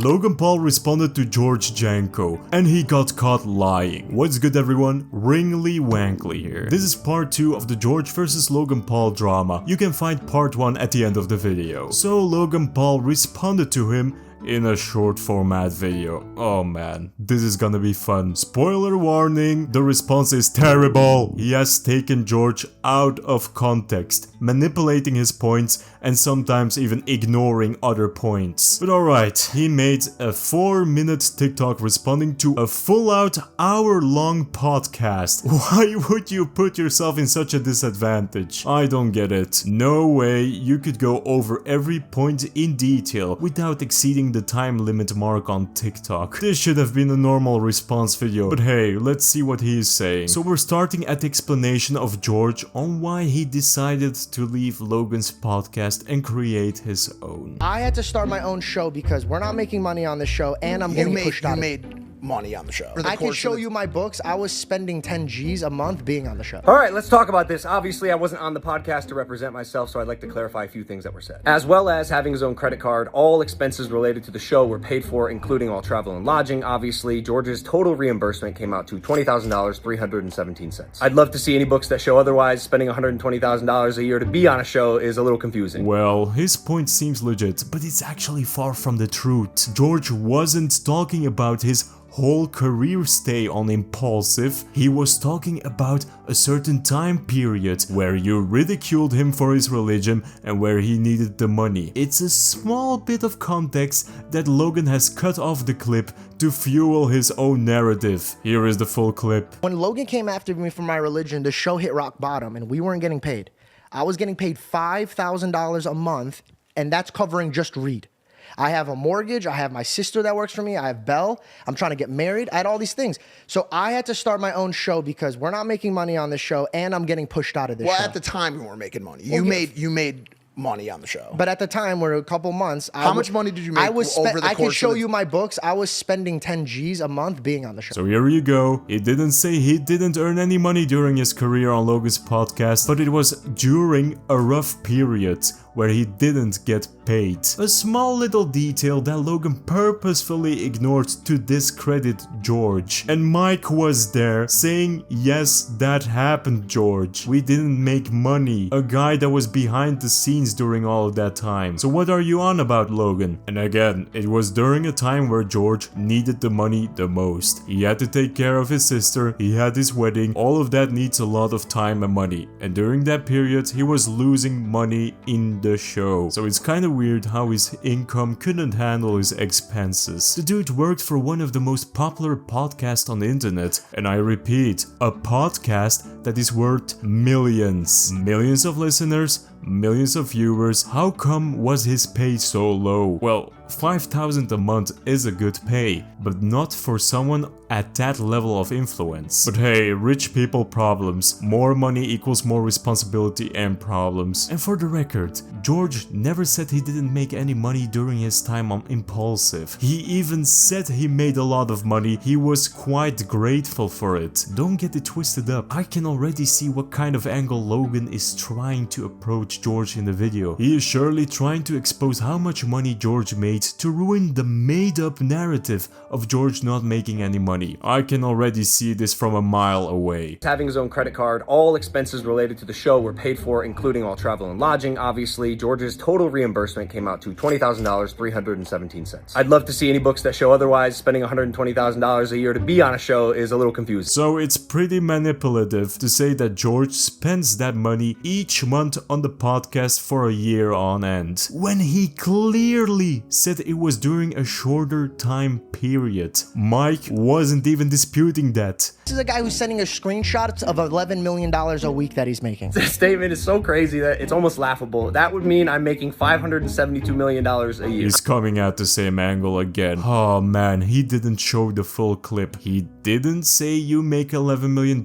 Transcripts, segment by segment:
Logan Paul responded to George Janko, and he got caught lying. What's good everyone? Ringly Wankly here. This is part 2 of the George vs Logan Paul drama. You can find part 1 at the end of the video. So Logan Paul responded to him in a short format video. Oh man, this is gonna be fun. Spoiler warning, the response is terrible. He has taken George out of context, manipulating his points and sometimes even ignoring other points. But alright, he made a 4-minute TikTok responding to a full-out hour-long podcast. Why would you put yourself in such a disadvantage? I don't get it. No way you could go over every point in detail without exceeding the time limit mark on TikTok. This should have been a normal response video, but hey, let's see what he is saying. So we're starting at the explanation of George on why he decided to leave Logan's podcast and create his own. I had to start my own show because we're not making money on the show and I'm getting pushed out. You made money on the show. I can show you my books. I was spending 10 G's a month being on the show. All right, let's talk about this. Obviously, I wasn't on the podcast to represent myself, so I'd like to clarify a few things that were said. As well as having his own credit card, all expenses related to the show were paid for, including all travel and lodging. Obviously, George's total reimbursement came out to $20,000, 317 cents. I'd love to see any books that show otherwise. Spending $120,000 a year to be on a show is a little confusing. Well, his point seems legit, but it's actually far from the truth. George wasn't talking about his whole career stay on Impaulsive. He was talking about a certain time period where you ridiculed him for his religion and where he needed the money. It's a small bit of context that Logan has cut off the clip to fuel his own narrative. Here is the full clip. When Logan came after me for my religion, the show hit rock bottom and we weren't getting paid. I was getting paid $5,000 a month and that's covering just Reed. I have a mortgage, I have my sister that works for me, I have Belle, I'm trying to get married, I had all these things. So I had to start my own show because we're not making money on the show and I'm getting pushed out of this show. Well, at the time we weren't making money. You made money on the show. But at the time, we're a couple months. How much money did you make over the course I can show you my books. I was spending 10 G's a month being on the show. So here you go. He didn't say he didn't earn any money during his career on Logan's podcast, but it was during a rough period where he didn't get paid. A small little detail that Logan purposefully ignored to discredit George. And Mike was there saying, yes, that happened, George. We didn't make money. A guy that was behind the scenes during all of that time. So what are you on about, Logan? And again, it was during a time where George needed the money the most. He had to take care of his sister, he had his wedding, all of that needs a lot of time and money. And during that period, he was losing money in the show. So it's kind of weird how his income couldn't handle his expenses. The dude worked for one of the most popular podcasts on the internet, and I repeat, a podcast that is worth millions. Millions of listeners, millions of viewers. How come was his pay so low? Well, $5,000 a month is a good pay, but not for someone at that level of influence. But hey, rich people problems. More money equals more responsibility and problems. And for the record, George never said he didn't make any money during his time on Impaulsive. He even said he made a lot of money. He was quite grateful for it. Don't get it twisted up. I can already see what kind of angle Logan is trying to approach George in the video. He is surely trying to expose how much money George made to ruin the made-up narrative of George not making any money. I can already see this from a mile away. Having his own credit card, all expenses related to the show were paid for, including all travel and lodging. Obviously, George's total reimbursement came out to $20,000, 317 cents. I'd love to see any books that show otherwise. Spending $120,000 a year to be on a show is a little confusing. So it's pretty manipulative to say that George spends that money each month on the podcast for a year on end, when he clearly said it was during a shorter time period. Mike wasn't even disputing that. This is a guy who's sending us screenshots of $11 million a week that he's making. This statement is so crazy that it's almost laughable. That would mean I'm making $572 million a year. He's coming at the same angle again. Oh man, he didn't show the full clip. He didn't say you make $11 million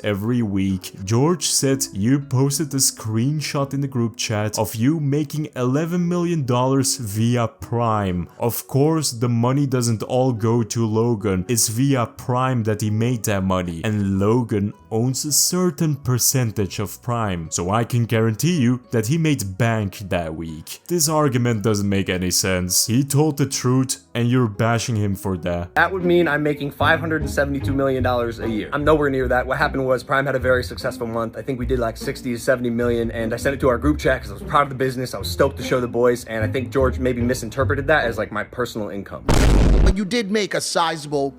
every week. George said you posted a screenshot in the group chat of you making $11 million via Prime. Of course, the money doesn't all go to Logan. It's via Prime that he made that money. And Logan owns a certain percentage of Prime. So I can guarantee you that he made bank that week. This argument doesn't make any sense. He told the truth and you're bashing him for that. That would mean I'm making $572 million a year. I'm nowhere near that. What happened was Prime had a very successful month. I think we did like 60 to 70 million, and I sent it to our group chat because I was proud of the business. I was stoked to show the boys, and I think George maybe misinterpreted that as like my personal income. But you did make a sizable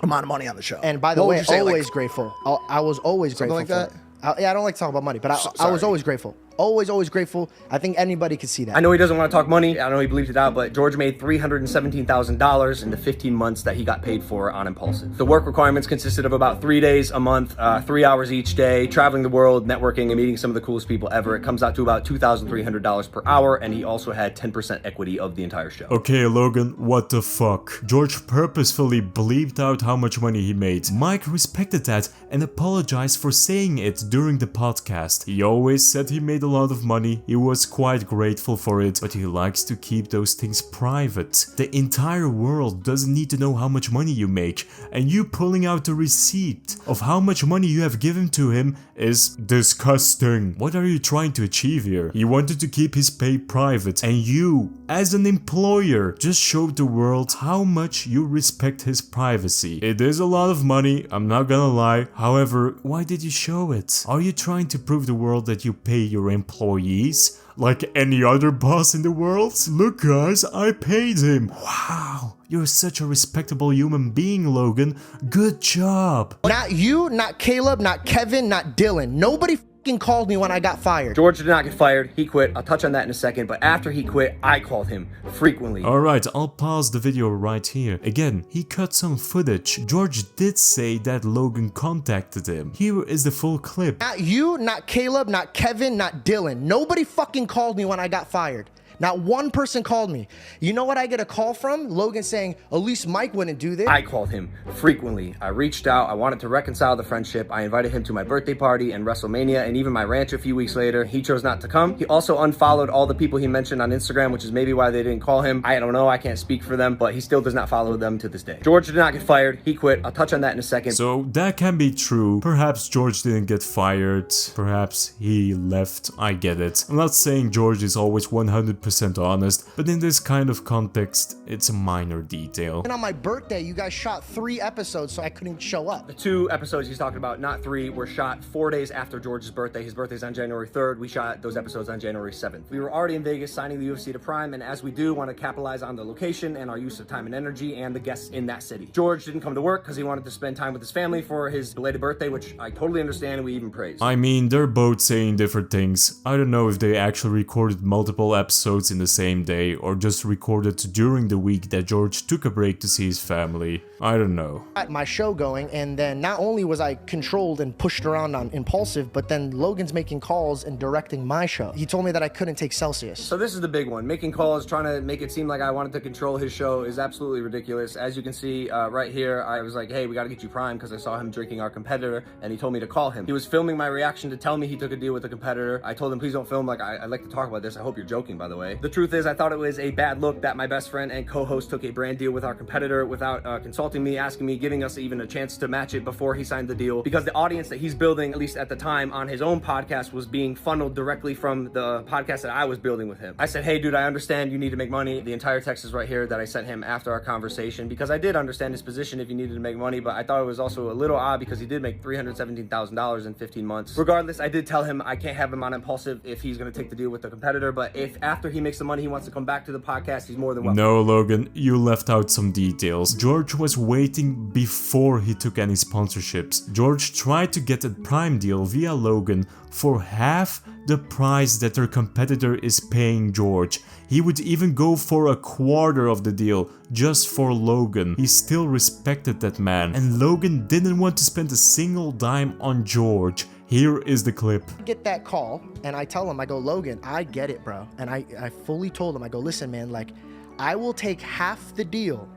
amount of money on the show. And by the What would way, you say, always like, grateful. I was always grateful. like for that? it. Yeah, I don't like to talk about money, but I was Sorry. always grateful. Always grateful. I think anybody could see that. I know he doesn't want to talk money. I know he believes it out, but George made $317,000 in the 15 months that he got paid for on Impaulsive. The work requirements consisted of about 3 days a month, 3 hours each day, traveling the world, networking, and meeting some of the coolest people ever. It comes out to about $2,300 per hour, and he also had 10% equity of the entire show. Okay, Logan, what the fuck? George purposefully bleeped out how much money he made. Mike respected that and apologized for saying it during the podcast. He always said he made a lot of money, he was quite grateful for it, but he likes to keep those things private. The entire world doesn't need to know how much money you make, and you pulling out the receipt of how much money you have given to him is disgusting. What are you trying to achieve here? He wanted to keep his pay private, and you, as an employer, just showed the world how much you respect his privacy. It is a lot of money, I'm not gonna lie. However, why did you show it? Are you trying to prove the world that you pay your employees like any other boss in the world? Look guys, I paid him. Wow, you're such a respectable human being, Logan. Good job. Not you, not Caleb, not Kevin, not Dylan. Nobody fucking called me when I got fired. George did not get fired. He quit. I'll touch on that in a second, but after he quit, I called him frequently. Alright, I'll pause the video right here. Again, he cut some footage. George did say that Logan contacted him. Here is the full clip. Not you, not Caleb, not Kevin, not Dylan. Nobody fucking called me when I got fired. Not one person called me. You know what I get a call from? Logan saying, at least Mike wouldn't do this. I called him frequently. I reached out. I wanted to reconcile the friendship. I invited him to my birthday party and WrestleMania and even my ranch a few weeks later. He chose not to come. He also unfollowed all the people he mentioned on Instagram, which is maybe why they didn't call him. I don't know. I can't speak for them, but he still does not follow them to this day. George did not get fired. He quit. I'll touch on that in a second. So that can be true. Perhaps George didn't get fired. Perhaps he left. I get it. I'm not saying George is always 100% honest, but in this kind of context, it's a minor detail. And on my birthday, you guys shot 3 episodes, so I couldn't show up. The 2 episodes he's talking about, not 3, were shot 4 days after George's birthday. His birthday's on January 3rd. We shot those episodes on January 7th. We were already in Vegas signing the UFC to Prime, and as we do, want to capitalize on the location and our use of time and energy and the guests in that city. George didn't come to work because he wanted to spend time with his family for his belated birthday, which I totally understand and we even praise. I mean, they're both saying different things. I don't know if they actually recorded multiple episodes in the same day or just recorded during the week that George took a break to see his family. I don't know. Got my show going, and then not only was I controlled and pushed around on Impaulsive, but then Logan's making calls and directing my show. He told me that I couldn't take Celsius. So this is the big one. Making calls, trying to make it seem like I wanted to control his show is absolutely ridiculous. As you can see right here, I was like, hey, we got to get you Prime because I saw him drinking our competitor, and he told me to call him. He was filming my reaction to tell me he took a deal with a competitor. I told him, please don't film. Like, I'd like to talk about this. I hope you're joking, by the way. The truth is, I thought it was a bad look that my best friend and co-host took a brand deal with our competitor without consulting me, asking me, giving us even a chance to match it before he signed the deal, because the audience that he's building, at least at the time, on his own podcast was being funneled directly from the podcast that I was building with him. I said, hey dude, I understand you need to make money. The entire text is right here that I sent him after our conversation, because I did understand his position if he needed to make money, but I thought it was also a little odd because he did make $317,000 in 15 months. Regardless, I did tell him I can't have him on Impaulsive if he's going to take the deal with the competitor, but if after he makes the money he wants to come back to the podcast, he's more than welcome. No, Logan, you left out some details. George was waiting before he took any sponsorships. George tried to get a Prime deal via Logan for half the price that their competitor is paying George. He would even go for a quarter of the deal just for Logan. He still respected that man, and Logan didn't want to spend a single dime on George. Here is the clip. Get that call, and I tell him, I go, Logan, I get it, bro. And I fully told him, I go, listen, man, like, I will take half the deal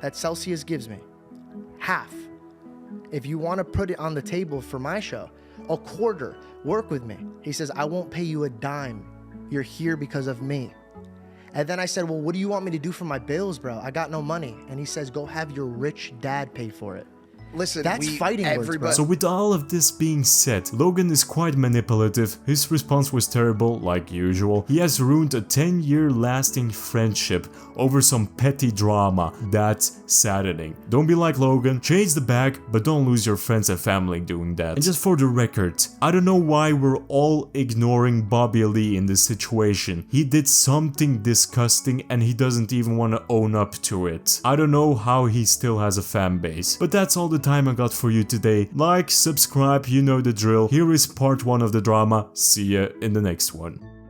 that Celsius gives me. Half. If you want to put it on the table for my show. a quarter. Work with me. He says, I won't pay you a dime. You're here because of me. And then I said, well, what do you want me to do for my bills, bro? I got no money. And he says, go have your rich dad pay for it. Listen, That's fighting words, bro. So with all of this being said, Logan is quite manipulative. His response was terrible, like usual. He has ruined a 10-year lasting friendship over some petty drama. That's saddening. Don't be like Logan, chase the bag, but don't lose your friends and family doing that. And just for the record, I don't know why we're all ignoring Bobby Lee in this situation. He did something disgusting and he doesn't even want to own up to it. I don't know how he still has a fan base. But that's all the time I got for you today. Like, subscribe, you know the drill. Here is part 1 of the drama. See ya in the next one.